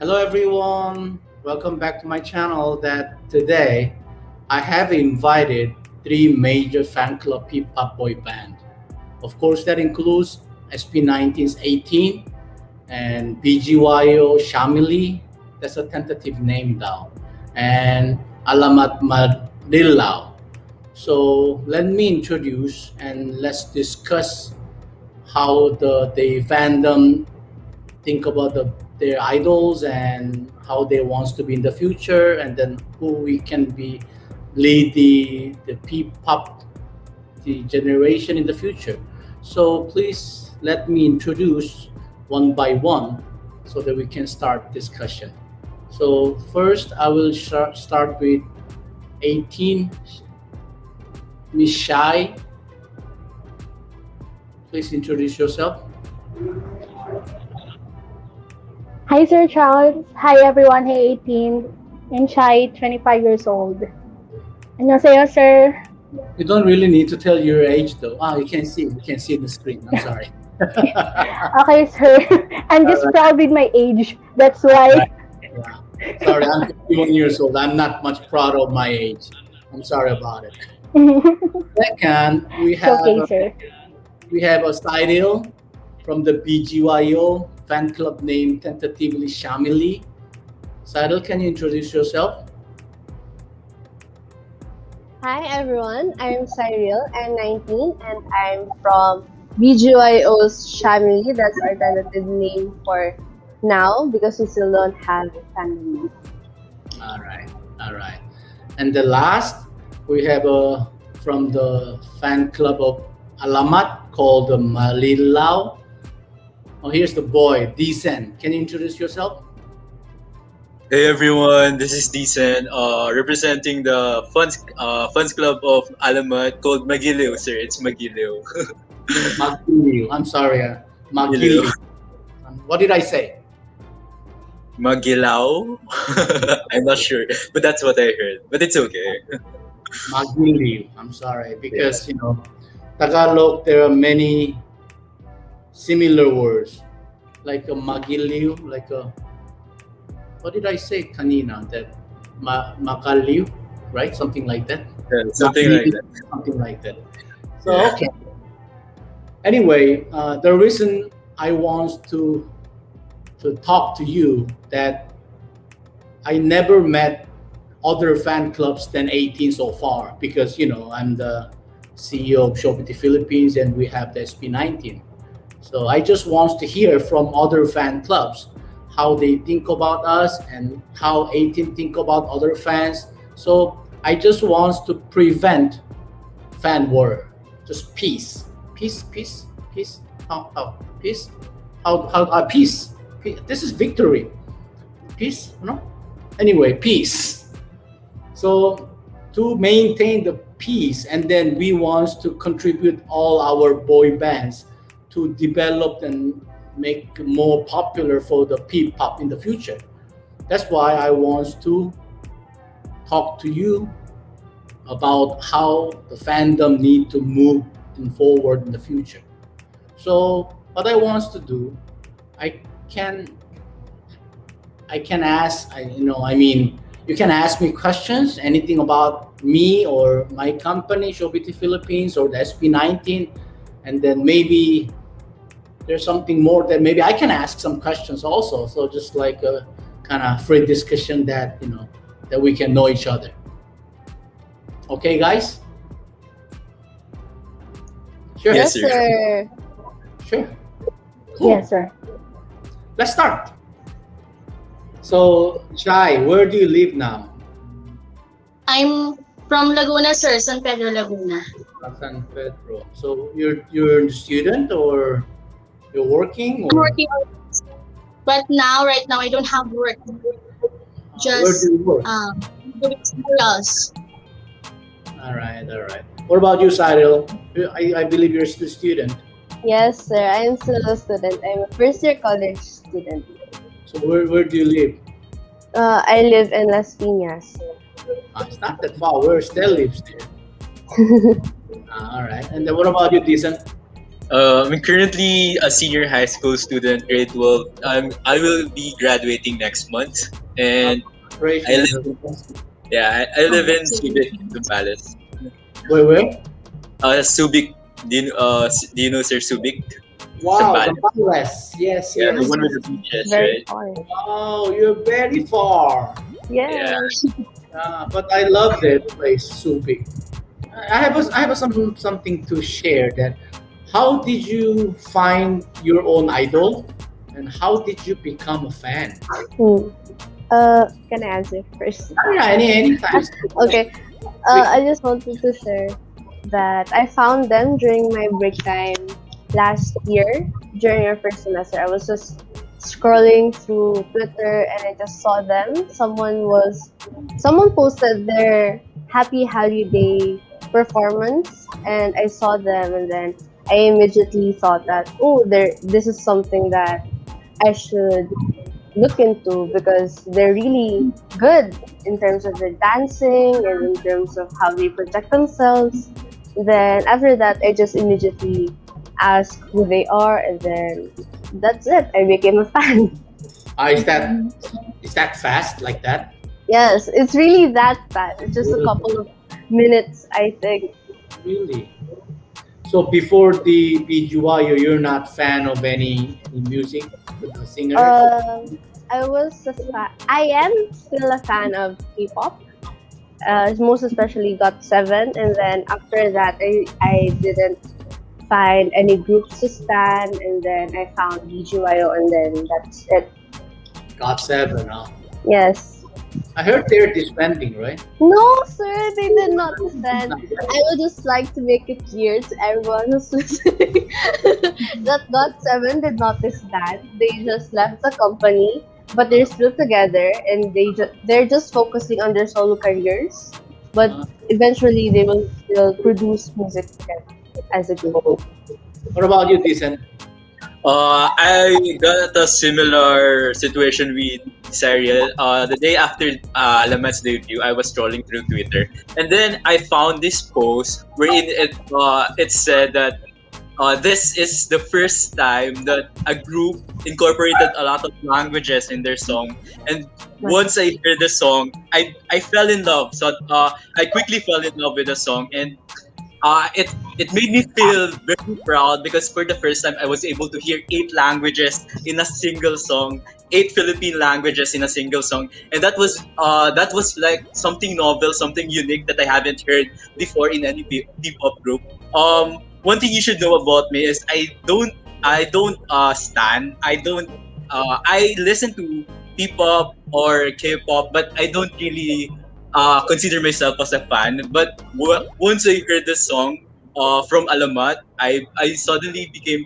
Hello everyone, welcome back to my channel. That today I have invited three major fan club P-pop boy band. Of course that includes SP19's 18 and BGYO SHAmily, that's a tentative name now, and ALAMAT MAGILIW. So let me introduce and let's discuss how the fandom think about their idols and how they wants to be in the future, and then who we can be lead the P-pop the generation in the future. So please let me introduce one by one so that we can start discussion. So first I will start with 18, Miss Shy. Please introduce yourself. Hi, Sir Charles. Hi, everyone. Hey, 18. I'm Chai, 25 years old. 안녕하세요, sir. You don't really need to tell your age though. You can see the screen. I'm sorry. Okay, sir. I'm just proud with my age. That's why. Yeah. Sorry, I'm 51 years old. I'm not much proud of my age. I'm sorry about it. Second, we have sir. we have a Cyrille from the BGYO fan club name tentatively SHAmily. Cyrille, can you introduce yourself? Hi everyone, I'm Cyrille, I'm 19 and I'm from BGYO's SHAmily. That's our tentative name for now because we still don't have a family. All right. And the last, we have from the fan club of ALAMAT called the MAGILIW. Oh, here's the boy, Dicen. Can you introduce yourself? Hey everyone, this is Dicen, representing the funds club of ALAMAT called MAGILIW, sir. It's MAGILIW. MAGILIW. I'm sorry, MAGILIW. What did I say? MAGILIW? I'm not sure, but that's what I heard. But it's okay. MAGILIW. I'm sorry because Tagalog there are many similar words like a MAGILIW, like a what did I say kanina, that makaliw, right? Something like that. Yeah, something like that. So okay. Anyway, the reason I want to talk to you that I never met other fan clubs than 18 so far because I'm the CEO of ShowBT Philippines and we have the SP19. So I just want to hear from other fan clubs how they think about us and how 18 think about other fans. So I just want to prevent fan war, just peace. How peace? How peace? This is victory. Peace, no? Anyway, peace. So to maintain the peace, and then we want to contribute all our boy bands to develop and make more popular for the P-pop in the future. That's why I want to talk to you about how the fandom need to move forward in the future. So what I want to do, I can ask, you can ask me questions, anything about me or my company, ShowBT Philippines or the SP19, and then maybe there's something more that maybe I can ask some questions also. So just like a kind of free discussion that that we can know each other. Okay, guys? Sure. Yes, sir. Sure. Cool. Yes, sir. Let's start. So, Chai, where do you live now? I'm from Laguna, sir, San Pedro, Laguna. San Pedro. So you're a student or you're working? Or? I'm working, but right now I don't have work. Just where do you work? doing somewhere else. All right. What about you, Cyrille? I believe you're still a student. Yes, sir. I'm still a student. I'm a first-year college student. So where do you live? I live in Las Piñas. It's not that far. Where Stell lives there. All right. And then what about you, Dicen? I'm currently a senior high school student, grade 12. I will be graduating next month, and I Congratulations. live. Yeah, I live in Subic, Congratulations. Zambales. Where? Subic. Do you know Sir Subic? Wow, Zambales. Zambales. Yes, Yeah, the yes. one with the Mm, beaches, very right? far. Wow, you're very far. Yeah. Yes. But I love that place, Subic. I have something to share. That how did you find your own idol, and how did you become a fan? Hmm. Can I answer first? Yeah, anytime. Okay. Quick. I just wanted to share that I found them during my break time last year during our first semester. I was just scrolling through Twitter and I just saw them. Someone posted their happy holiday performance and I saw them and then I immediately thought that this is something that I should look into because they're really good in terms of their dancing and in terms of how they project themselves. Then after that, I just immediately ask who they are, and then that's it. I became a fan. Is that fast like that? Yes, it's really that fast. It's just a Really? couple of minutes, I think. Really? So before the BGY, you're not fan of any music, the singers? Um, I was a fan. I am still a fan of K-pop. Most especially got seven, and then after that, I didn't find any groups to stand, and then I found BGYO, and then that's it. Got seven, huh? Yes. I heard they're disbanding, right? No, sir, they did not stand. I would just like to make it clear to everyone who's listening that Got Seven did not disband. They just left the company, but they're still together, and they're just focusing on their solo careers. But Uh, eventually, they will still produce music together as a group. what about you, Dicen? I got a similar situation with Cyrille. The day after ALAMAT's debut, I was scrolling through Twitter, and then I found this post wherein it said that this is the first time that a group incorporated a lot of languages in their song. And once I heard the song, I fell in love. So I quickly fell in love with the song, and it made me feel very proud because for the first time I was able to hear 8 languages in a single song, 8 Philippine languages in a single song, and that was like something novel, something unique that I haven't heard before in any P-pop group. One thing you should know about me is I don't stan. I listen to P-pop or K-pop, but I don't really consider myself as a fan. But once I heard the song from ALAMAT, I suddenly became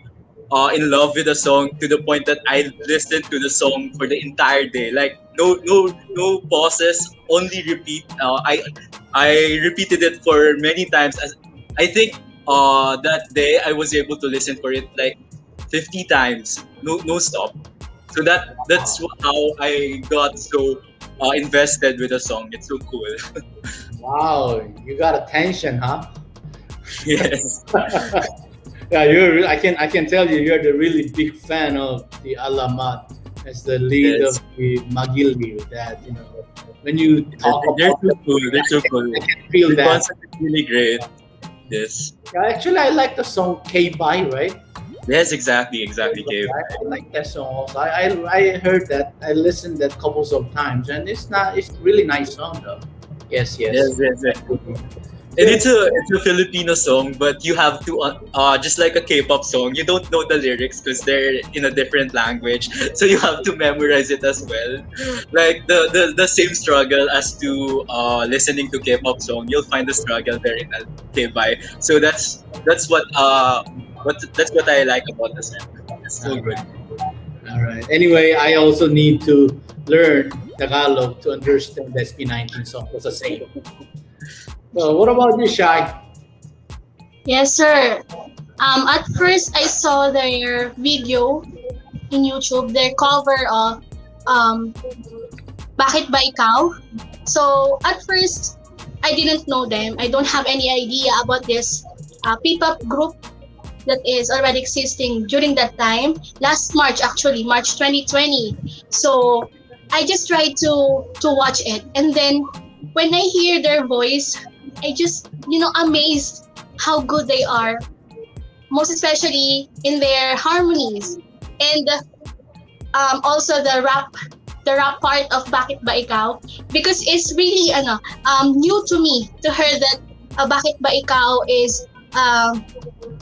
in love with the song to the point that I listened to the song for the entire day. Like no pauses, only repeat. I repeated it for many times. As I think that day I was able to listen for it like 50 times, no stop. So that's how I got so invested with the song. It's so cool. Wow, you got attention, huh? Yes, Yeah, I can tell you you're the really big fan of the Alamat as the lead of yes. the MAGILIW. That when you talk They're about so them, cool. They're so cool. I can feel The that. concept is really great. Yes. Yeah, actually, I like the song "K Bye," right? Yes, exactly, Gabe. I like that song also. I heard that. I listened that couples of times, and it's really nice song though. Yes, Yes, yes. yes, yes. And it's a Filipino song, but you have to just like a K-pop song, you don't know the lyrics because they're in a different language, so you have to memorize it as well. Like the same struggle as to listening to K-pop song, you'll find the struggle there in a K-pop. So that's what I like about the song. It's so All good. right. All right. Anyway, I also need to learn Tagalog to understand the SP19 song. That's the same. So, what about you, Shai? Yes, sir. At first, I saw their video in YouTube, their cover of um, Bakit Ba Ikaw? So, at first, I didn't know them. I don't have any idea about this P-pop group. that is already existing during that time, last March actually, March 2020. So I just tried to watch it, and then when I hear their voice, I just amazed how good they are, most especially in their harmonies, and also the rap part of Bakit Ba Ikaw, because it's really new to me to hear that Bakit Ba Ikaw is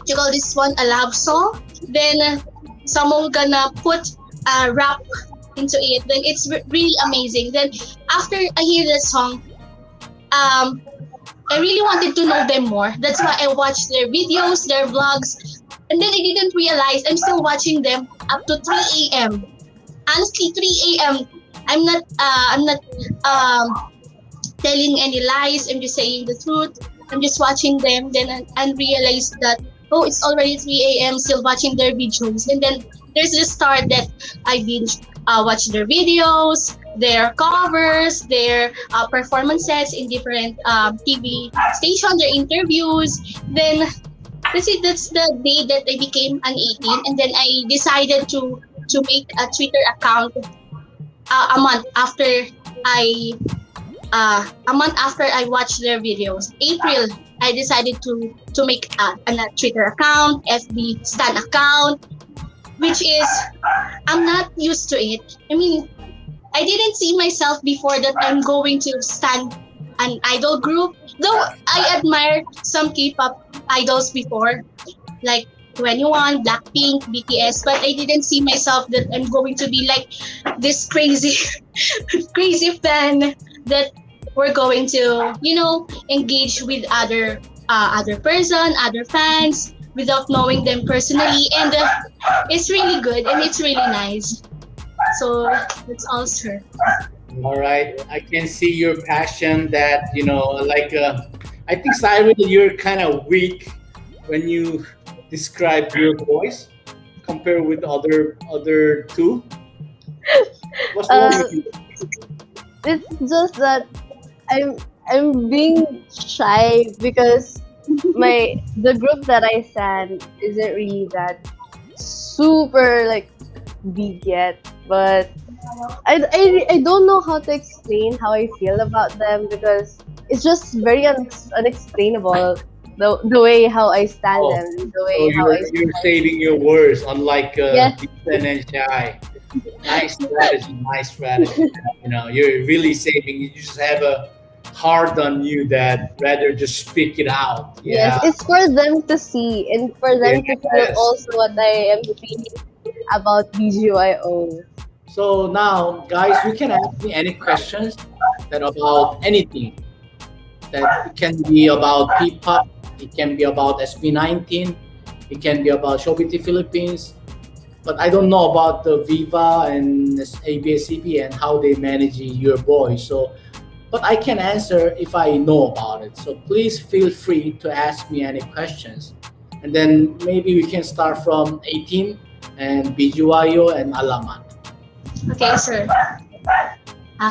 you call this one a love song, then someone gonna put a rap into it, then it's really amazing. Then after I hear that song, um I really wanted to know them more. That's why I watched their videos, their vlogs, and then I didn't realize I'm still watching them up to 3 a.m. Honestly, 3 a.m. I'm not telling any lies. I'm just saying the truth. I'm just watching them. Then I realized that, oh, it's already 3 a.m. Still watching their videos. And then there's this start that I binge watch their videos, their covers, their performances in different TV stations, their interviews. Then that's the day that I became an 18, and then I decided to make a Twitter account a month after I watched their videos. April, I decided to make a Twitter account, FB Stan account, which is I'm not used to it. I mean, I didn't see myself before that I'm going to stand an idol group. Though I admire some K-pop idols before, like 21, Blackpink, BTS, but I didn't see myself that I'm going to be like this crazy, crazy fan that we're going to, engage with other person, other fans without knowing them personally, and it's really good and it's really nice. So that's all, sir. All right, I can see your passion. That I think Cyril, you're kind of weak when you describe your voice compared with other two. What's wrong Uh, with you? it's just that I'm being shy because the group that I sang isn't really that super like big yet, but I don't know how to explain how I feel about them because it's just very unexplainable the way how I stand Oh, them, the so way how I you're saving your words, unlike yes, Dicen and Shy. Nice strategy, nice strategy. You're really saving. You just have a heart on you that rather just speak it out. yes, Yeah. it's for them to see and for them to feel Yes. also what I am feeling about BGYO. So now, guys, you can ask me any questions that about anything. That it can be about P-pop, it can be about SB19, it can be about ShowBT Philippines. But I don't know about the Viva and ABS-CBN and how they manage your boys. So, but I can answer if I know about it. So please feel free to ask me any questions, and then maybe we can start from 18 and BGYO and Alamat. Okay, sir.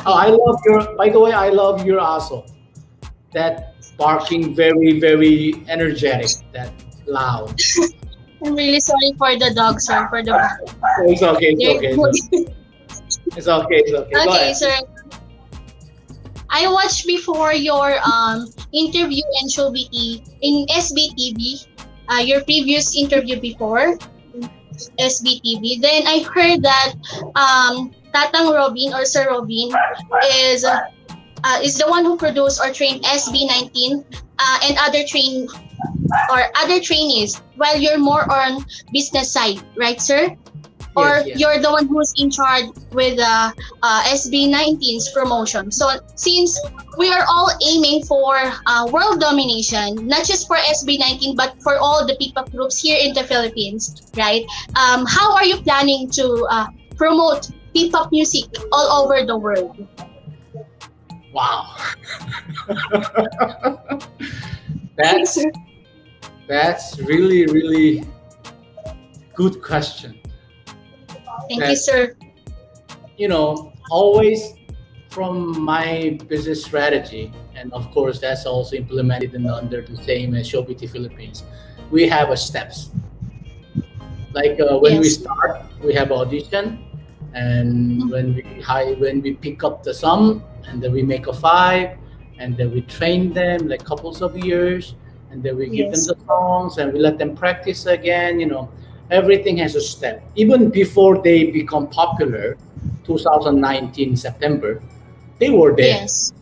Oh, I Okay. love your. By the way, I love your aso. That barking, very very energetic. That loud. I'm really sorry for the dog, sir, for the Oh, it's okay. It's they're okay. It's good. okay. It's okay. It's okay. Go Okay, ahead. sir. I watched before your interview in ShowBT in SBTV, your previous interview before SBTV. Then I heard that Tatang Robin or Sir Robin is is the one who produced or trained SB19 and other trainees, while you're more on business side, right, sir? Yes. Or Yes. you're the one who's in charge with SB19's promotion. So since we are all aiming for world domination, not just for SB19 but for all the P-pop groups here in the Philippines, right? How are you planning to promote P-pop music all over the world? Wow. Okay, that's sir. that's really really good question. Thank you, That sir. always from my business strategy, and of course that's also implemented under the same as ShowBT Philippines. We have a steps. Like when we Yes. start, we have audition, and Mm. when we pick up the sum, and then we make a five, and then we train them like couples of years, and then we give them Yes. the songs, and we let them practice again. Everything has a step. Even before they become popular, 2019 September, they were there, Yes.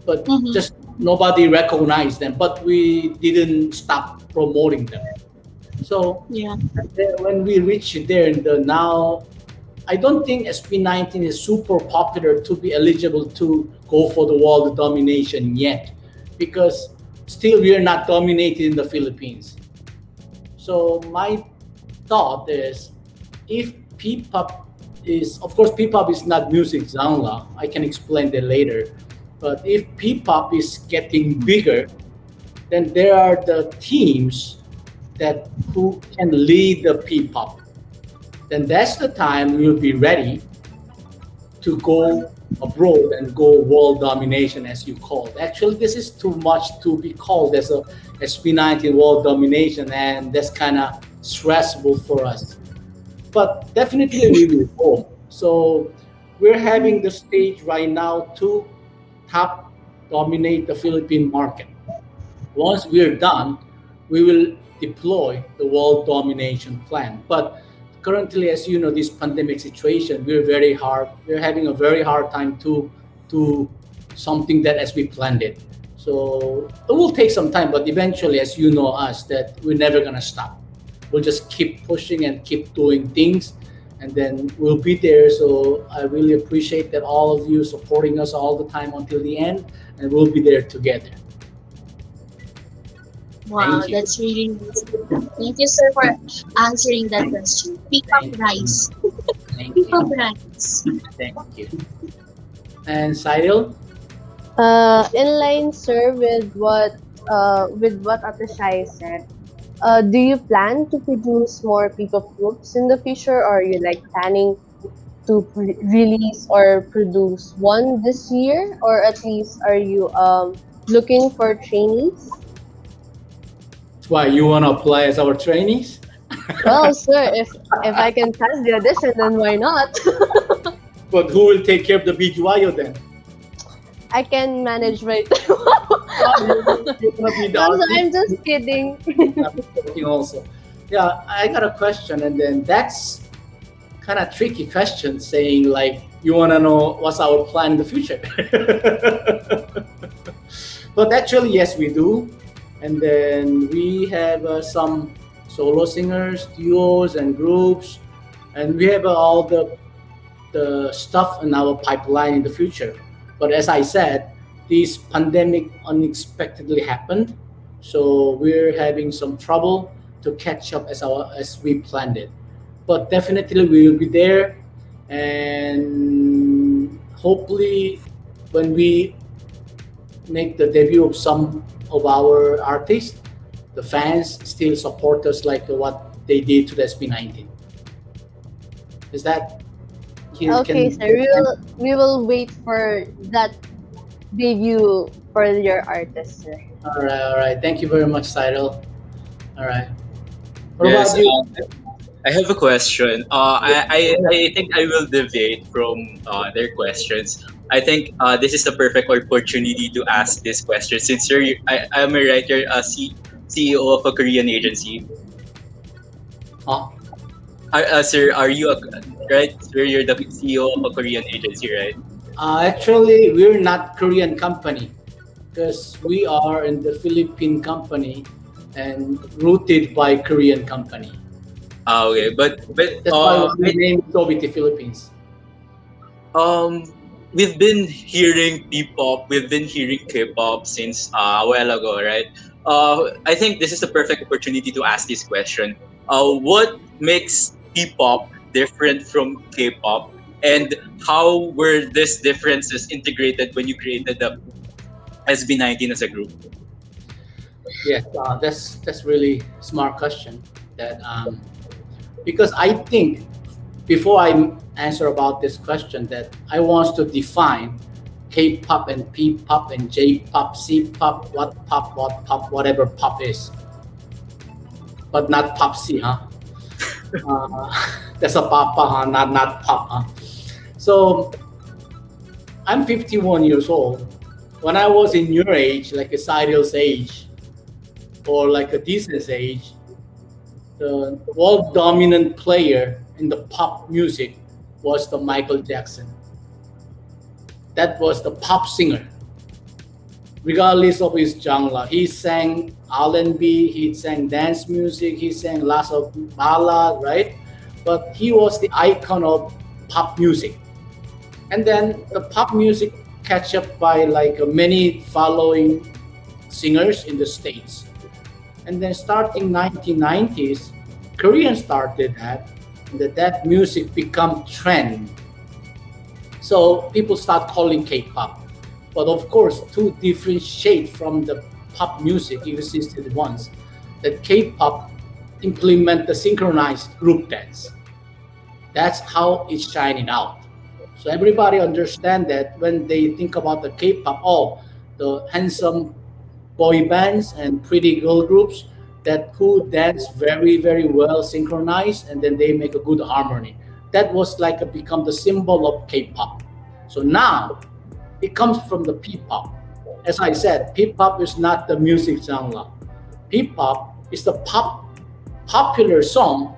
but Mm-hmm. just nobody recognized them. But we didn't stop promoting them. So Yeah. when we reach there in the now, I don't think SP19 is super popular to be eligible to go for the world domination yet, because still we are not dominated in the Philippines. So my thought is, if P-pop is, of course, P-pop is not music genre. I can explain that later. But if P-pop is getting bigger, then there are the teams that who can lead the P-pop. Then that's the time we'll be ready to go abroad and go world domination, as you called. Actually, this is too much to be called as a SP19 world domination, and that's kind of stressful for us. But definitely we will go. So we're having the stage right now to top dominate the Philippine market. Once we're done, we will deploy the world domination plan. But currently, as you know, this pandemic situation, we're having a very hard time to do something that as we planned it. So it will take some time, but eventually, as you know us, that we're never gonna stop. We'll just keep pushing and keep doing things, and then we'll be there. So I really appreciate that all of you supporting us all the time until the end, and we'll be there together. Wow, Thank you. that's really nice. Thank you, sir, for answering that question. Pick up Thank you. rice. Thank Pick up you. rice. Thank you. And Cyril? In line, sir, with what Ate Shai said. Do you plan to produce more P-pop groups in the future, or are you like planning to release or produce one this year, or at least are you looking for trainees? Why you want to apply as our trainees? Well, sir, if I can pass the audition, then why not? But who will take care of the BGYO then? I can manage right You're gonna be the No, so artist. I'm just kidding. I'm joking also. Yeah, I got a question, and then that's kind of tricky question, saying like you want to know what's our plan in the future. But actually, yes, we do. And then we have some solo singers, duos, and groups, and we have all the stuff in our pipeline in the future. But as I said, this pandemic unexpectedly happened, so we're having some trouble to catch up as we planned it. But definitely we will be there, and hopefully when we make the debut of some of our artists, the fans still support us like what they did to the SB19. Is that Okay, sir. We will wait for that debut for your artist, sir. all right. Thank you very much, Cyril. All right. What Yes, about you? I have a question. I think I will deviate from their questions. I think this is the perfect opportunity to ask this question since I'm a writer, CEO of a Korean agency. Oh, Sir, are you right? Sir, you're the CEO of a Korean agency, right? actually, we're not Korean company because we are in the Philippine company and rooted by Korean company. Okay, but That's why we named ShowBT Philippines. um, we've been hearing P-pop, we've been hearing K-pop since a while ago, right? I think this is the perfect opportunity to ask this question. What makes P-pop different from K-pop, and how were these differences integrated when you created the SB19 as a group? Yes, that's really smart question. That because I think before I answer about this question, that I want to define K-pop and P-pop and J-pop, C-pop, what pop, whatever pop is, but not pop C, huh? That's a papa, huh? Not papa. So I'm 51 years old. When I was in your age, like a Cyril's age, or like a Decen's age, the world dominant player in the pop music was the Michael Jackson. That was the pop singer, regardless of his genre. He sang R&B, he sang dance music, he sang lots of ballad, right? But he was the icon of pop music. And then the pop music catch up by like many following singers in the States. And then starting 1990s, Korean started that, and that music become trend. So people start calling K-pop. But of course, to differentiate from the pop music existed once, that K-pop implement the synchronized group dance. That's how it's shining out. So everybody understand that when they think about the K-pop, oh, the handsome boy bands and pretty girl groups that who dance very well synchronized, and then they make a good harmony. That was like a, become the symbol of K-pop. So now it comes from the P-pop. As I said, P-pop is not the music genre. P-pop is the popular song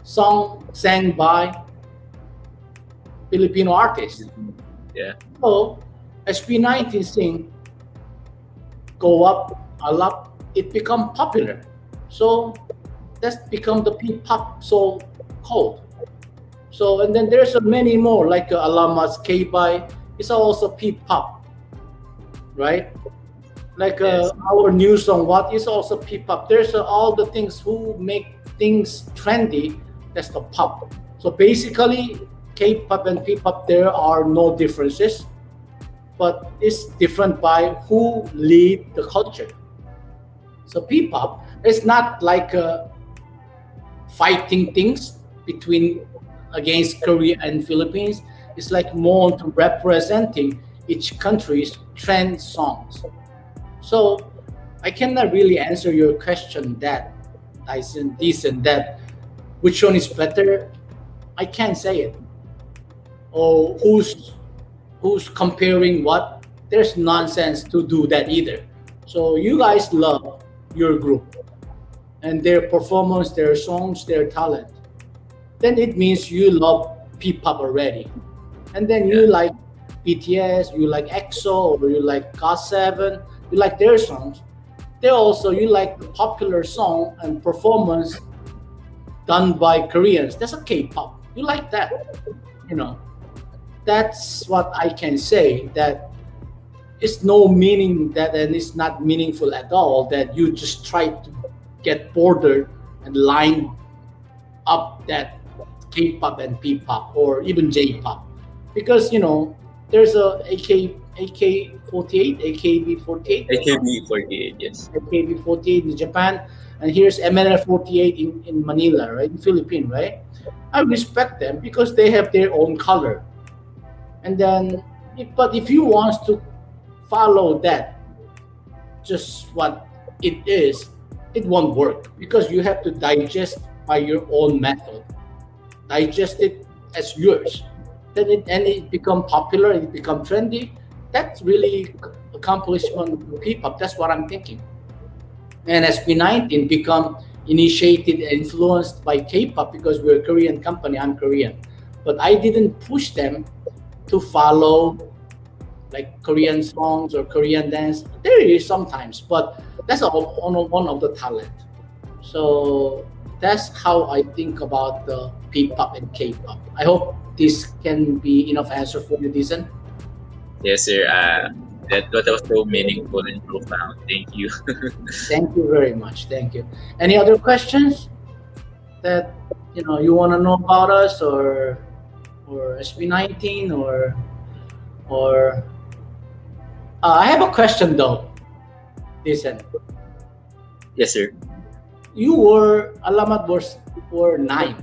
sang by Filipino artists. Yeah. So SB19 sing go up a lot, it become popular. So that's become the P-pop so called. So and then there's many more like ALAMAT's K-by. It's also P-pop, right? Like Yes. our new song, what is also P-pop. There's all the things who make things trendy. That's the pop. So basically, K-pop and P-pop, there are no differences, but it's different by who lead the culture. So P-pop is not like fighting things between against Korea and Philippines. It's like more to representing each country's trend songs. So I cannot really answer your question that Dyson, decent, that which one is better. I can't say it. Or who's comparing what. There's nonsense to do that either. So you guys love your group and their performance, their songs, their talent. Then it means you love P-pop already. And then you Yeah. like BTS, you like EXO, or you like GOT7, you like their songs. They also you like the popular song and performance done by Koreans. That's a K-pop. You like that, you know. That's what I can say. That it's no meaning that, and it's not meaningful at all. That you just try to get bordered and line up that K-pop and P-pop or even J-pop, because there's a AK48, AKB48, AKB48, yes. AKB48 in Japan, and here's MNL48 in Manila, right, in Philippines, right? I respect them because they have their own color, and then, but if you want to follow that, just what it is, it won't work because you have to digest by your own method, digest it as yours. Then it become popular, it become trendy. That's really accomplishment of P-pop. That's what I'm thinking. And SB19 become initiated and influenced by K-pop because we're a Korean company. I'm Korean, but I didn't push them to follow like Korean songs or Korean dance. There is sometimes, but that's one of the talent. So that's how I think about the P-pop and K-pop. I hope this can be enough answer for you, Dicen. Yes, sir. That was so meaningful and profound. Thank you. Thank you very much. Thank you. Any other questions that you want to know about us, or SB19, or I have a question though. Listen, Yes, sir. you were Alamat were 9.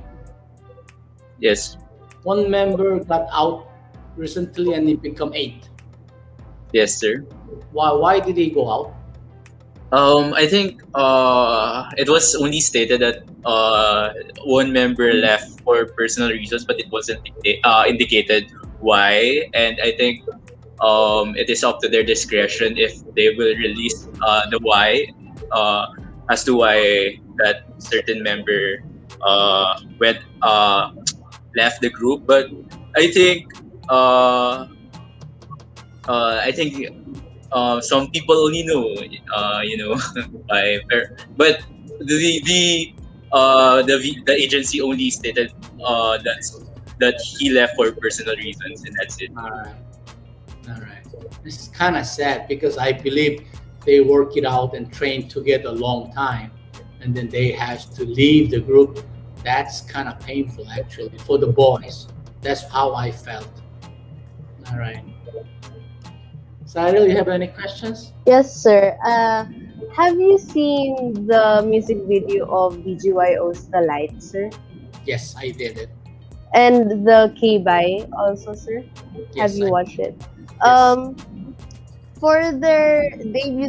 Yes. One member got out recently and it become 8. Yes, sir. Why did he go out? I think it was only stated that uh, one member left for personal reasons, but it wasn't indicated why. And I think it is up to their discretion if they will release the why, uh, as to why that certain member went left the group. But I think uh, I think some people only know, why. But the agency only stated that he left for personal reasons, and that's it. All right. All right. This is kind of sad because I believe they work it out and train together a long time, and then they have to leave the group. That's kind of painful, actually, for the boys. That's how I felt. All right. Cyril, you have any questions? Yes, sir. Have you seen the music video of BGYO's The Light, sir? Yes, I did it. And the K-Bye also, sir? Have Yes, you I, watched it? yes. For their debut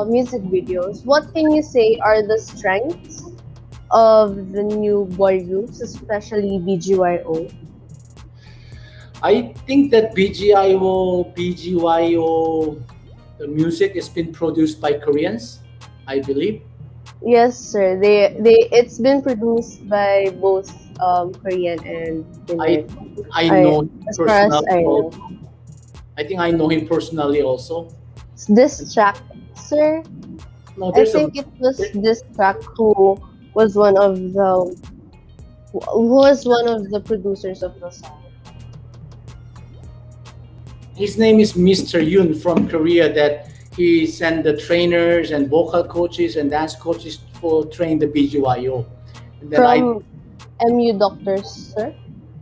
music videos, what can you say are the strengths of the new boy groups, especially BGYO? I think that BGYO, the music has been produced by Koreans, I believe. Yes, sir. It's been produced by both Korean and I Pinoy. I know him As far as personally. I know. I think I know him personally also. This track, sir, No, I there's a think it was this track was one of the who was one of the producers of the song. his name is Mr. Yoon from Korea that he sent the trainers and vocal coaches and dance coaches for train the BGYO. And then I From MU Doctors, sir.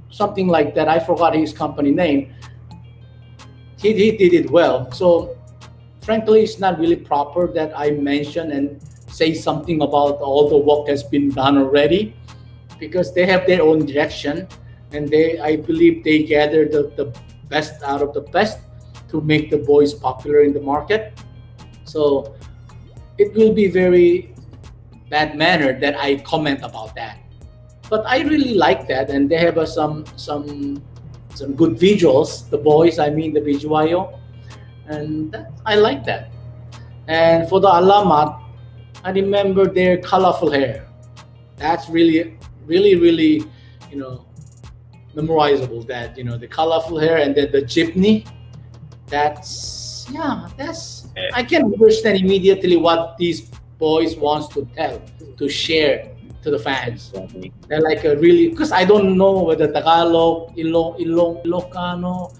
something like that. I forgot his company name. He did it well. So frankly, it's not really proper that I mention and say something about all the work has been done already because they have their own direction and I believe they gather the best out of the best to make the boys popular in the market. So it will be very bad manner that I comment about that. But I really like that, and they have some good visuals. The boys, I mean the BGYO, and I like that. And for the Alamat, I remember their colorful hair. That's really, you know, memorizable. That the colorful hair and then the jeepney. That's Yeah. I can understand immediately what these boys wants to tell to share to the fans. They're like a really because I don't know whether Tagalog, Ilocano,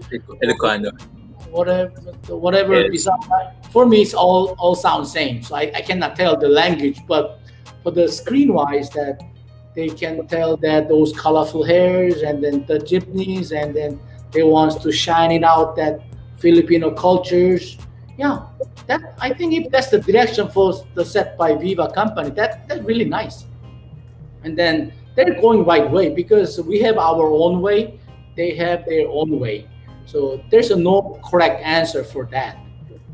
Ilocano. whatever Yes. is for me it's all sound same. So I cannot tell the language, but for the screen wise that they can tell that those colorful hairs and then the jeepneys and then they wants to shine it out that Filipino cultures. Yeah, that I think if that's the direction for the set by Viva company, that's really nice. And then they're going right way because we have our own way, they have their own way. So there's no correct answer for that.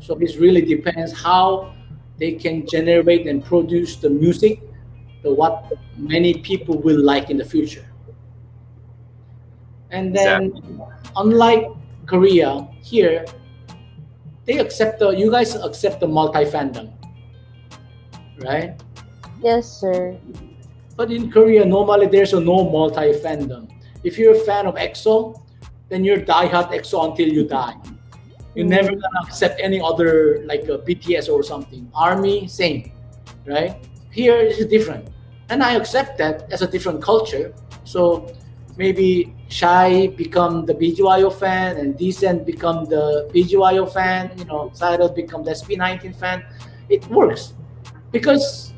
So it really depends how they can generate and produce the music, the what many people will like in the future. And then Exactly. unlike Korea, here they accept the you guys accept the multi fandom, right? Yes, sir. But in Korea, normally there's a no multi fandom. If you're a fan of EXO, then you're diehard EXO until you die. You're never Mm. gonna accept any other like a BTS or something. Army, same, right? Here is different, and I accept that as a different culture. So maybe Shy become the BGYO fan, and Dicen become the BGYO fan. Cyril become the SB19 fan. It works because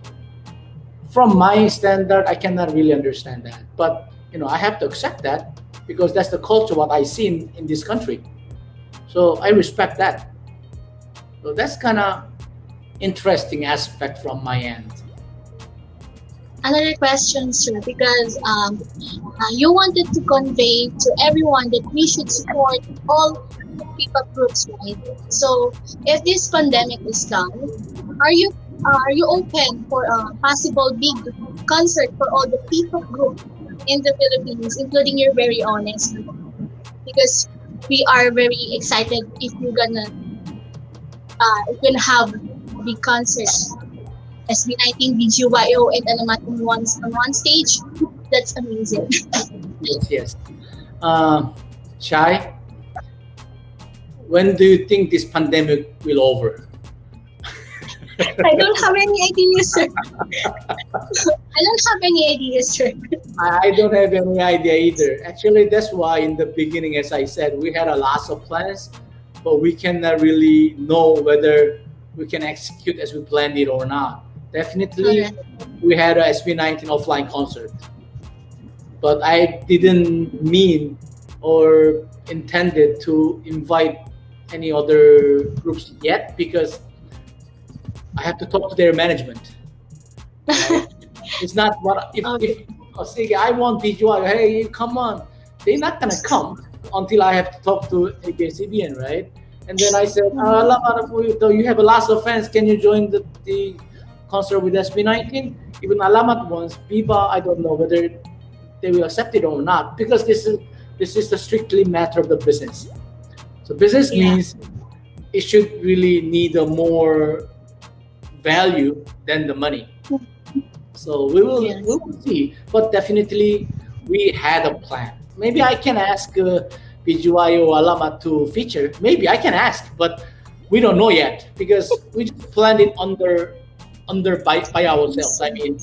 from my standard, I cannot really understand that. But I have to accept that because that's the culture what I see in this country. So I respect that. So that's kind of interesting aspect from my end. Another question, sir, because you wanted to convey to everyone that we should support all people groups, right? So, if this pandemic is done, are you are you open for a possible big concert for all the people group in the Philippines, including your very own next week? Because we are very excited if you're gonna have a big concert, SB19, BGYO, and ALAMAT on one stage. That's amazing. Yes, yes. Uh, Shai, when do you think this pandemic will over? I don't have any ideas, sir. I don't have any ideas, sir. I don't have any idea either. Actually, that's why in the beginning, as I said, we had a lot of plans, but we cannot really know whether we can execute as we planned it or not. Definitely, Correct. we had a SB19 offline concert, but I didn't mean or intended to invite any other groups yet because I have to talk to their management. Right? It's not what Okay. if I say I want BGY, hey, come on. They're not gonna come until I have to talk to ABS-CBN, right? And then I said, Alamat, you have a lot of fans. Can you join the concert with SB19? Even Alamat ones, Biba, I don't know whether they will accept it or not because this is a strictly matter of the business. So business Yeah. means it should really need a more value than the money. So Yes. we will see, but definitely we had a plan. Maybe I can ask PGY or Alama to feature. Maybe I can ask, but we don't know yet because we just planned it under by ourselves. I mean,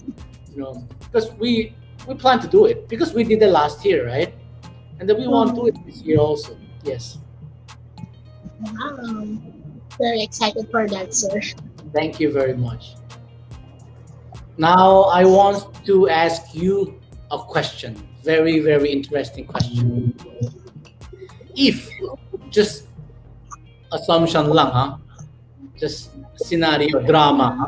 because we plan to do it because we did it last year, right? And then we want to do it this year also. Yes. Very excited for that, sir. Thank you very much. Now I want to ask you a question. Very, very interesting question. If just assumption lang, ha? Just scenario, drama, ha?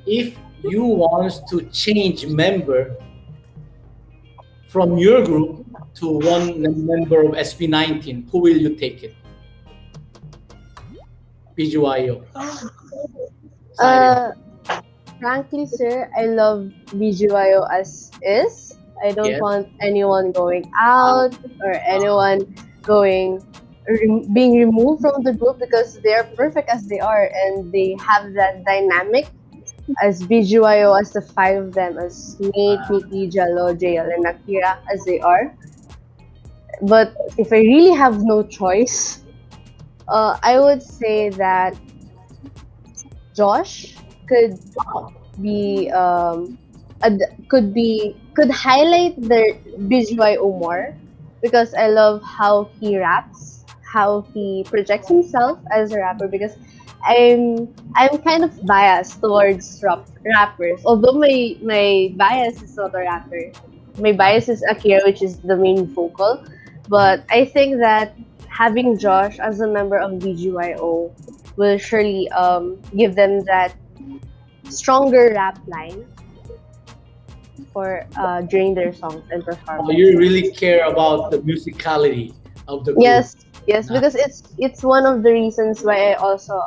If you want to change member from your group to one member of SB19, who will you take it? PGYO. Uh, Frankly, sir, I love BGYO as is. I don't Yes. want anyone going out or anyone being removed from the group because they are perfect as they are and they have that dynamic as BGYO as the five of them as Nate, Nikki, Jello, JL, and Akira as they are. But if I really have no choice, I would say that Josh could be could highlight the BGYO more because I love how he raps, how he projects himself as a rapper because I'm kind of biased towards rappers. Although my bias is not a rapper. My bias is Akira, which is the main vocal. But I think that having Josh as a member of BGYO will surely give them that stronger rap line for during their songs and Oh, performance. you really care about the musicality of the group. Yes, yes, Nice. because it's one of the reasons why I also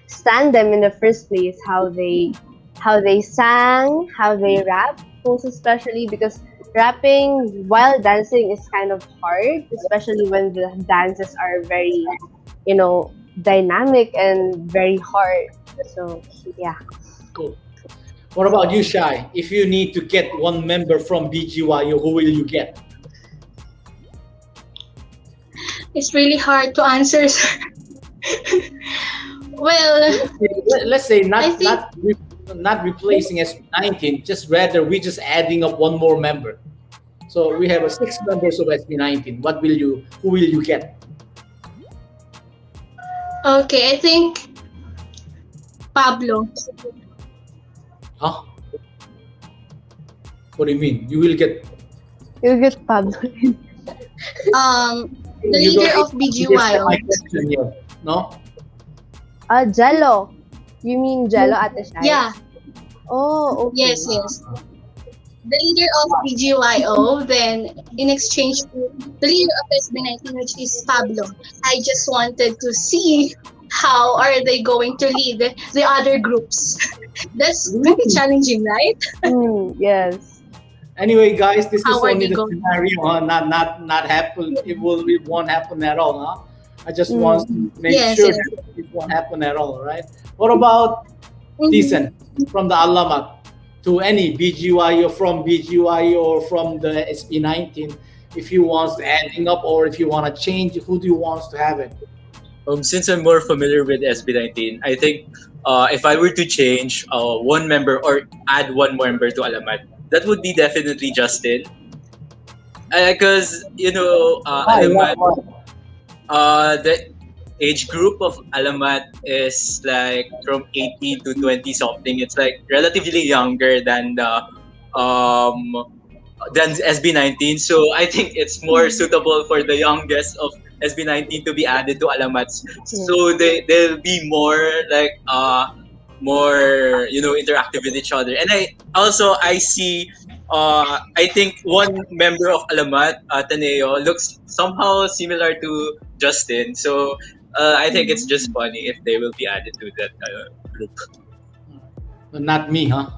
stand them in the first place. How they sang, how they rap, most especially because rapping while dancing is kind of hard, especially when the dances are very, dynamic and very hard. So yeah. Cool. What about you, Shai? If you need to get one member from BGYO, who will you get? It's really hard to answer, sir. Well, Let's say I think not replacing SB19, just rather we just adding up one more member. So we have a 6 members of SB19. Who will you get? okay. I think Pablo. Huh? What do you mean? You will get You get Pablo. The you leader don't of answer BGYO. my question yet. No? Jello. You mean Jello Ate Shai? Yeah. Oh, okay. Yes. Yes. The leader of BGYO. Then in exchange to the leader of SB19, which is Pablo. I just wanted to see how are they going to lead the other groups? That's pretty challenging, right? Yes. Anyway, guys, this How is are only they the going? scenario, huh? Not happen. It won't happen at all, huh? I just want Mm. to make Yes, sure yes. that it won't happen at all, right? What about Mhm. Dicen from the Alamat to any BGY or from BGY or from the SB19? If you want adding up or if you want to change, who do you want to have it? Since I'm more familiar with SB19, I think if I were to change one member or add one member to Alamat, that would be definitely Justin. Because, Why? Why? Alamat, Why? the age group of Alamat is like from 18 to 20 something. It's like relatively younger um, than SB19. So I think it's more Mhm. suitable for the youngest of SB19 to be added to Alamats. Yes. So they'll be more like more interactive with each other. And I see I think one member of Alamat, Taneo, looks somehow similar to Justin. So I think it's just funny if they will be added to that group. Not me, huh?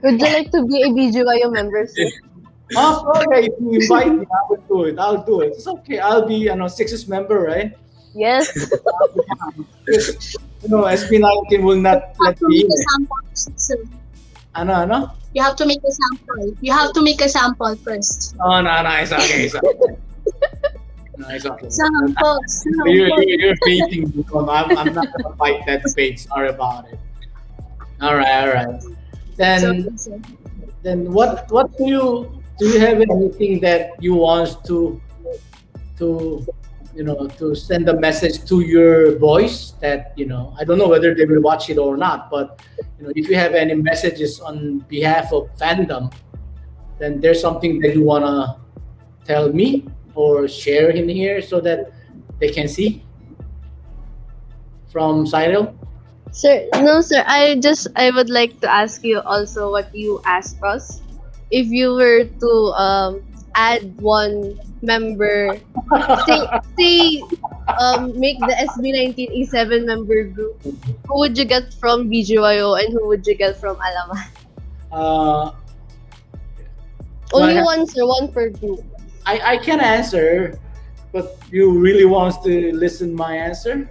Would you like to be a BGYO member, sir? Okay, if you invite me, I will do it. I'll do it. It's okay. I'll be, sixth member, right? Yes. Because, SB19 will You not have let to me make in a it. sample, sir. Ano? You have to make a sample. You have to make a sample first. Oh, no, it's okay. It's okay. No, it's okay. Sample, You're, sample. you're, you're baiting me. I'm not going to fight that bait. Sorry about it. All right, all right. It's Then, okay, sir. what do you have anything that you want to to send a message to your boys that I don't know whether they will watch it or not, but if you have any messages on behalf of fandom, then there's something that you want to tell me or share in here so that they can see from Cyril. Sir, no, sir. I would like to ask you also what you asked us. If you were to add one member, say make the SB19 E7 member group, who would you get from BGYO and who would you get from Alaman? uh, do I Only have one, sir. One per group. I can answer, but you really want to listen my answer?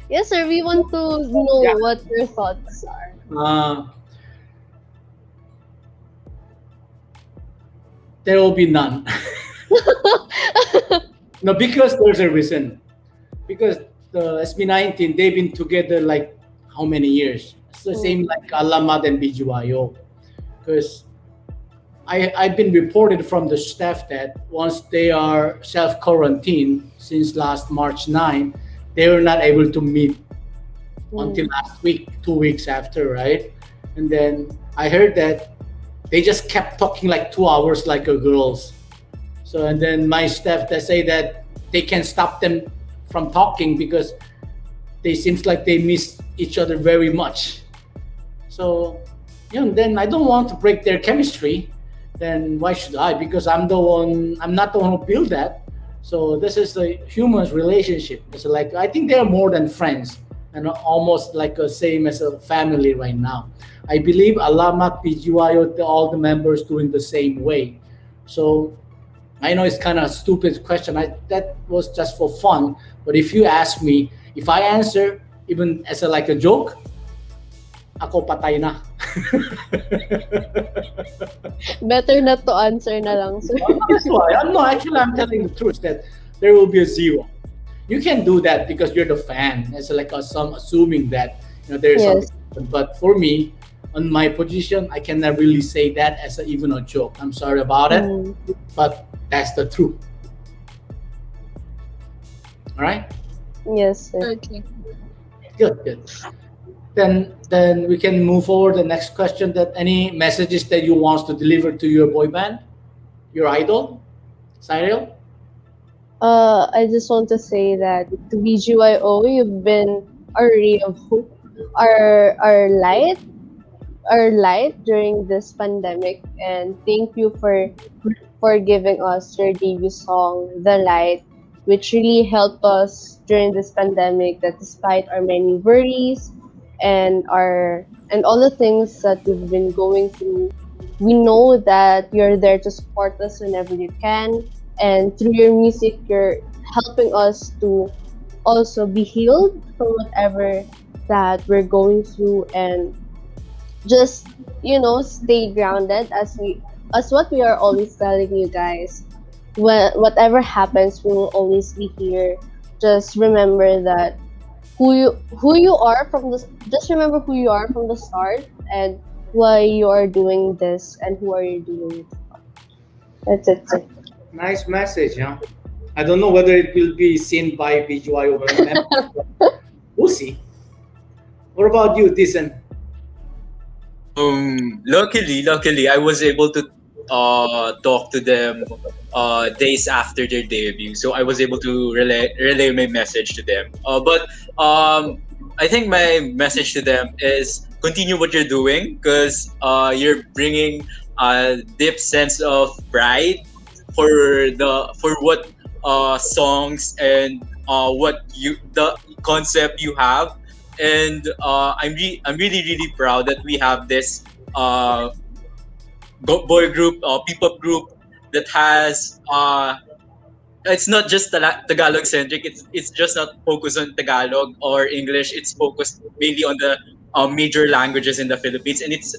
Yes, sir. We want to Yeah. know what your thoughts are. Uh, there will be none. No, because there's a reason. Because the SB19, they've been together like how many years? It's the same like Alamad and BGYO. Because I've been reported from the staff that once they are self quarantined since last March 9, they were not able to meet until last week, 2 weeks after, right? And then I heard that they just kept talking like 2 hours like a girls. So and then my staff they say that they can stop them from talking because they seems like they miss each other very much. So then I don't want to break their chemistry. Then why should I? Because I'm not the one who built that. So this is the humans relationship. It's like I think they're more than friends and almost like a same as a family right now. I believe Alamat, PGYO, all the members doing the same way. So I know it's kind of a stupid question. That was just for fun. But if you ask me, if I answer even as like a joke, ako patay na. Better not to answer na lang, sir. That's why. I'm telling the truth that there will be a zero. You can do that because you're the fan. It's like some assuming that there's Yes. something. But for me, on my position, I cannot really say that as even a joke. I'm sorry about it, Mm. but that's the truth. All right, Yes, sir. Okay. good. Then we can move forward. The next question: that any messages that you want to deliver to your boy band, your idol, Cyril? I just want to say that to BGYO, you've been a ray of hope, our light during this pandemic, and thank you for giving us your debut song, The Light. which really helped us during this pandemic. That despite our many worries and all the things that we've been going through, we know that you're there to support us whenever you can. And through your music, you're helping us to also be healed from whatever that we're going through, and just stay grounded, as what we are always telling you guys. Whatever happens, we will always be here. Just remember that who you are from the just remember who you are from the start, and why you are doing this, and who are you doing it for. That's it, sir. Nice message, huh? I don't know whether it will be seen by BGY or members. We'll see. What about you, Dicen? Luckily, I was able to talk to them days after their debut, so I was able to relay my message to them. But I think my message to them is continue what you're doing, because you're bringing a deep sense of pride for what songs and what you the concept you have. And I'm really proud that we have this uh, boy group, P-pop group that has it's not just Tagalog centric. It's just not focused on Tagalog or English. It's focused mainly on the major languages in the Philippines, and it's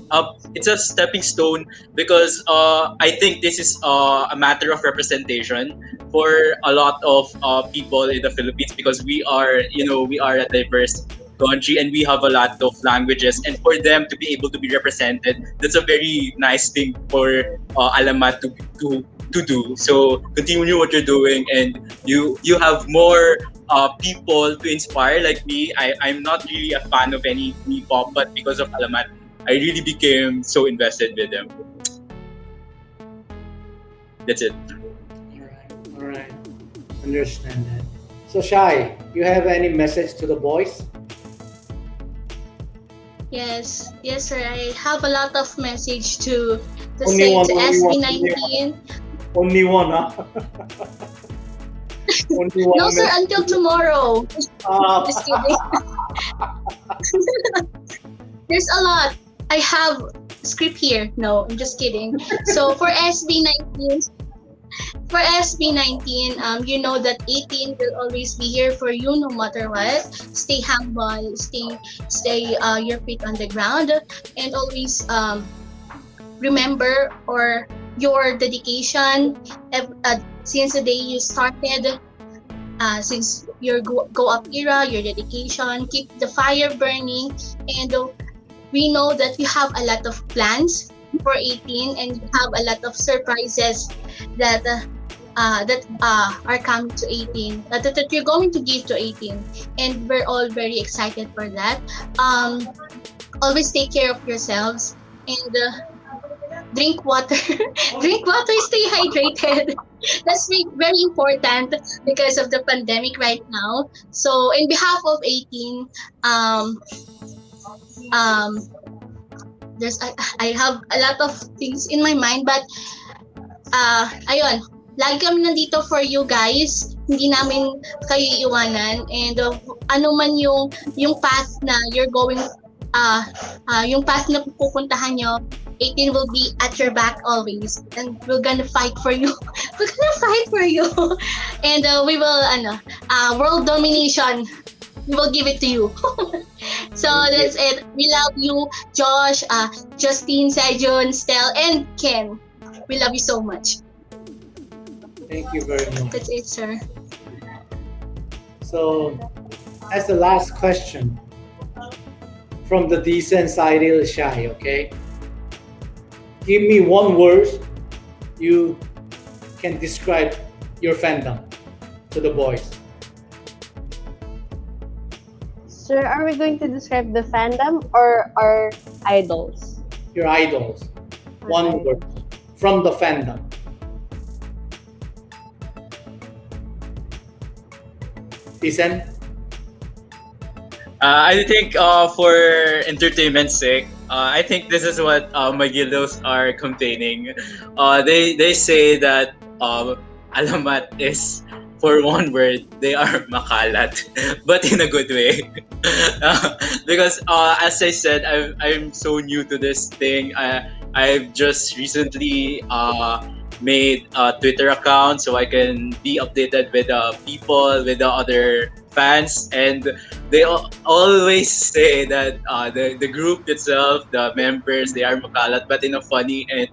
a stepping stone, because I think this is a matter of representation for a lot of people in the Philippines, because we are a diverse country, and we have a lot of languages, and for them to be able to be represented, that's a very nice thing for Alamat to do. So continue what you're doing, and you have more people to inspire like me. I'm not really a fan of any P-pop, but because of Alamat, I really became so invested with them. That's it. All right. Understand that. So, Shai, you have any message to the boys? Yes, sir. I have a lot of message to Only say one, to only one, SB19. Only one, huh? Only one No, sir, message. until tomorrow. Ah, Just kidding. There's a lot. I have script here. No, I'm just kidding. So for SB19, you know that 18 will always be here for you no matter what. Stay humble, stay your feet on the ground, and always remember or your dedication since the day you started, since your go up era, your dedication, keep the fire burning, and we know that you have a lot of plans for 18, and you have a lot of surprises that are coming to 18, that you're going to give to 18, and we're all very excited for that. Always take care of yourselves, and drink water. Drink water, stay hydrated. That's very important because of the pandemic right now. So in behalf of 18, um, um, I have a lot of things in my mind, but ayun, lagi kami nandito for you guys. Hindi namin kayo iiwanan, and ano man yung path na you're going, yung path na pupuntahan nyo, 18 will be at your back always, and we're gonna fight for you. We're gonna fight for you, and we will world domination. We will give it to you. So that's it. We love you, Josh, Justine, Sejun, Stel, and Ken. We love you so much. thank you very much. That's it, sir. So, as the last question from the Dicen, Cyrille, Shai, okay? Give me one word you can describe your fandom to the boys. Sir, are we going to describe the fandom or our idols? Your idols. One word from the fandom. Dicen? I think for entertainment's sake, I think this is what MAGILIWs are campaigning. They say that Alamat is for one word, they are makalat, but in a good way. Because as I said, I'm so new to this thing. I've just recently made a Twitter account so I can be updated with people, with the other fans, and they always say that the group itself, the members, they are makalat, but in a funny and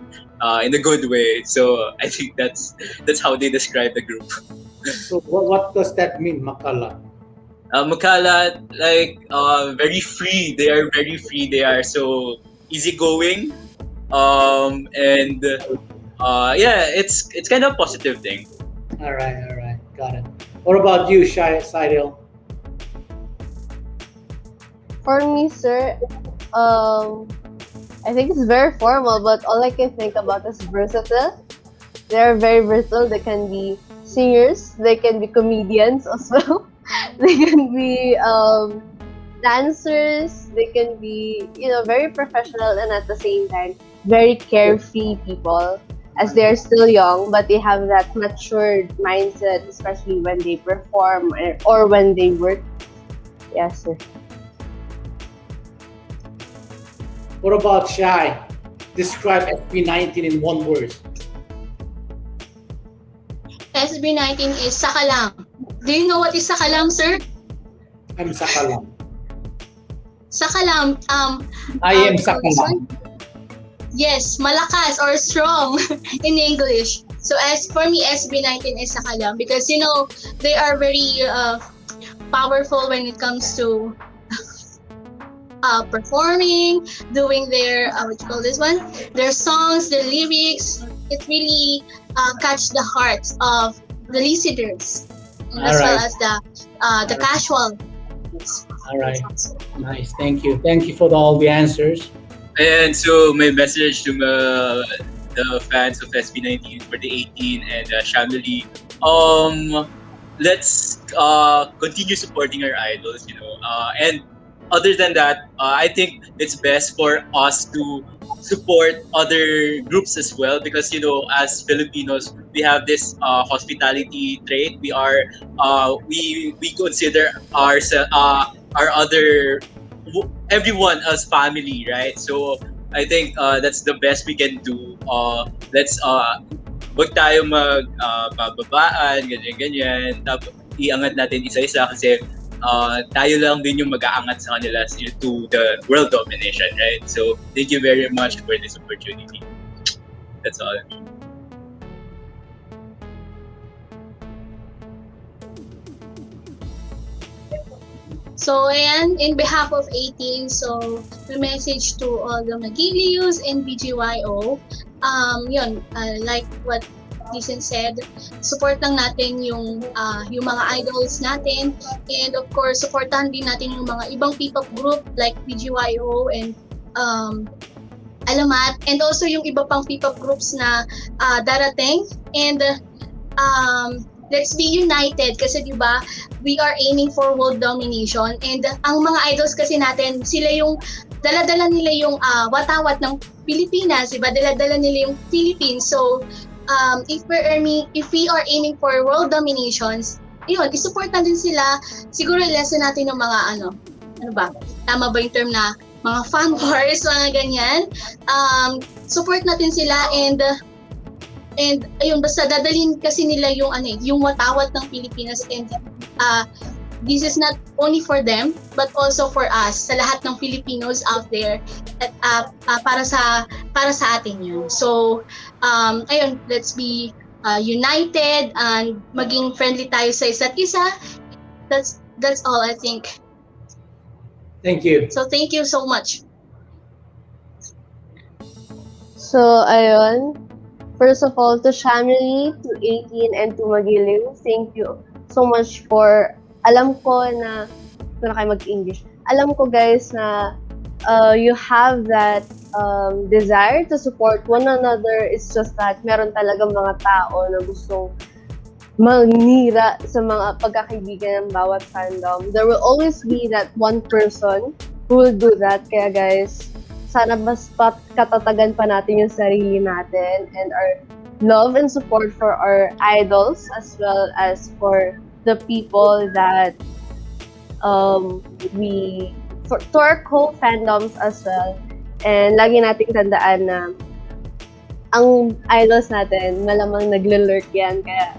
in a good way. So I think that's how they describe the group. So what does that mean, makala? Makalat, like very free. They are very free. They are so easygoing. And yeah, it's kind of a positive thing. All right, got it. What about you, Cyrille? For me, sir, I think it's very formal, but all I can think about is versatile. They're very versatile. They can be singers, they can be comedians as well. They can be dancers, they can be, very professional and at the same time very carefree people as they're still young, but they have that matured mindset, especially when they perform or when they work. Yes, sir. What about Shy? Describe SB19 in one word. SB19 is sakalam. Do you know what is sakalam, sir? I'm sakalam. Sakalam, I am what do you call this one? sakalam. Yes, malakas or strong in English. So as for me, SB19 is sakalam because they are very powerful when it comes to performing, doing their what you call this one, their songs, their lyrics. It really catch the hearts of the listeners, and as well Alright. as the casual. All right. Nice. Thank you. Thank you for all the answers. And so my message to the fans of SB19 for the 18 and SHAmily, let's continue supporting our idols, and other than that, I think it's best for us to support other groups as well because as Filipinos we have this hospitality trait. We consider our other everyone as family, right? So I think that's the best we can do. Let's wag tayo bababaan, ganyan. Tapos iangat natin isa-isa kasi tayo lang din yung mag-aangat sa kanila to the world domination, right? So thank you very much for this opportunity. That's all. So, ayan, in behalf of 18, so, the message to all the Magiliws and BGYO, like what Dicen said, support lang natin yung mga idols natin, and of course, supportahan din natin yung mga ibang P-pop group like BGYO and ALAMAT, and also yung iba pang P-pop groups na darating, and let's be united kasi 'di ba we are aiming for world domination, and ang mga idols kasi natin sila yung dala-dala nila yung watawat ng Pilipinas, 'di ba? Dala-dala nila yung Philippines. So if we are aiming for world dominations, yun, isupport natin sila. Siguro lesson natin ng mga ano ba? Tama ba yung term na mga fan wars, mga ganyan. Support natin sila, and ayun, basta dadalhin kasi nila yung yung watawat ng Pilipinas, and this is not only for them but also for us, sa lahat ng Filipinos out there, at para sa atin yun. So ayun, let's be united and maging friendly tayo sa isa't isa. That's all I think. Thank you. So thank you so much. So, ayun. First of all, to SHAmily, to 18, and to MAGILIW, thank you so much for, alam ko na, ito na kayo mag-English, alam ko guys na you have that desire to support one another. It's just that meron talagang mga tao na gustong manira sa mga pagkakaibigan ng bawat fandom. There will always be that one person who will do that. Kaya guys, sana mas katatagan pa natin yung sarili natin and our love and support for our idols as well as for the people that we to our co-fandoms as well. And lagi nating tandaan na ang idols natin, malamang nagle-lurk yan. Kaya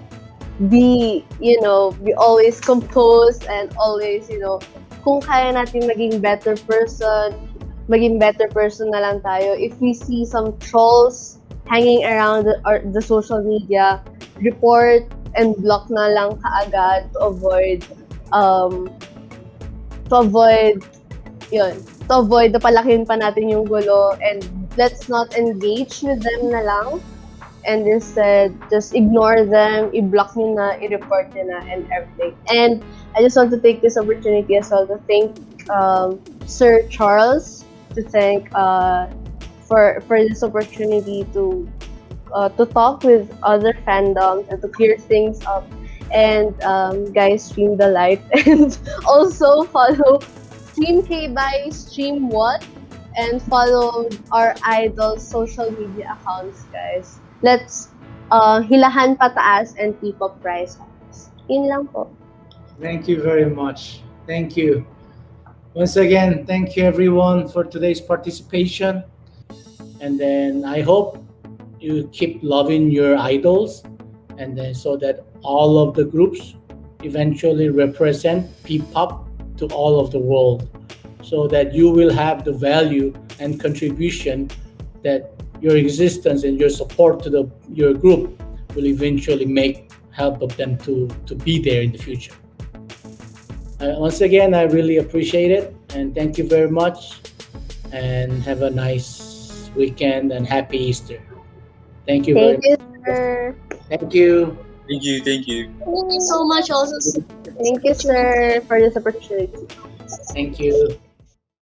be always composed and always, kung kaya natin maging better person na lang tayo. If we see some trolls hanging around the social media, report and block na lang kaagad to avoid na palakin pa natin yung gulo, and let's not engage with them na lang, and instead just ignore them, i-block nyo na, i-report nyo na, and everything. And I just want to take this opportunity as well to thank Sir Charles, to thank for this opportunity to talk with other fandoms and to clear things up. And guys, stream the light and also follow Stream K by Stream What, and follow our idol social media accounts, guys. Let's hilahan pataas and keep up price. Yun lang po. Thank you very much. Thank you. Once again, thank you everyone for today's participation. And then I hope you keep loving your idols, and then so that all of the groups eventually represent P-pop to all of the world, so that you will have the value and contribution that your existence and your support to your group will eventually help of them to be there in the future. Once again, I really appreciate it, and thank you very much, and have a nice weekend and happy Easter. Thank you very Thank you, much. sir. Thank you. Thank you. Thank you so much also. Thank you, sir, for this opportunity. Thank you.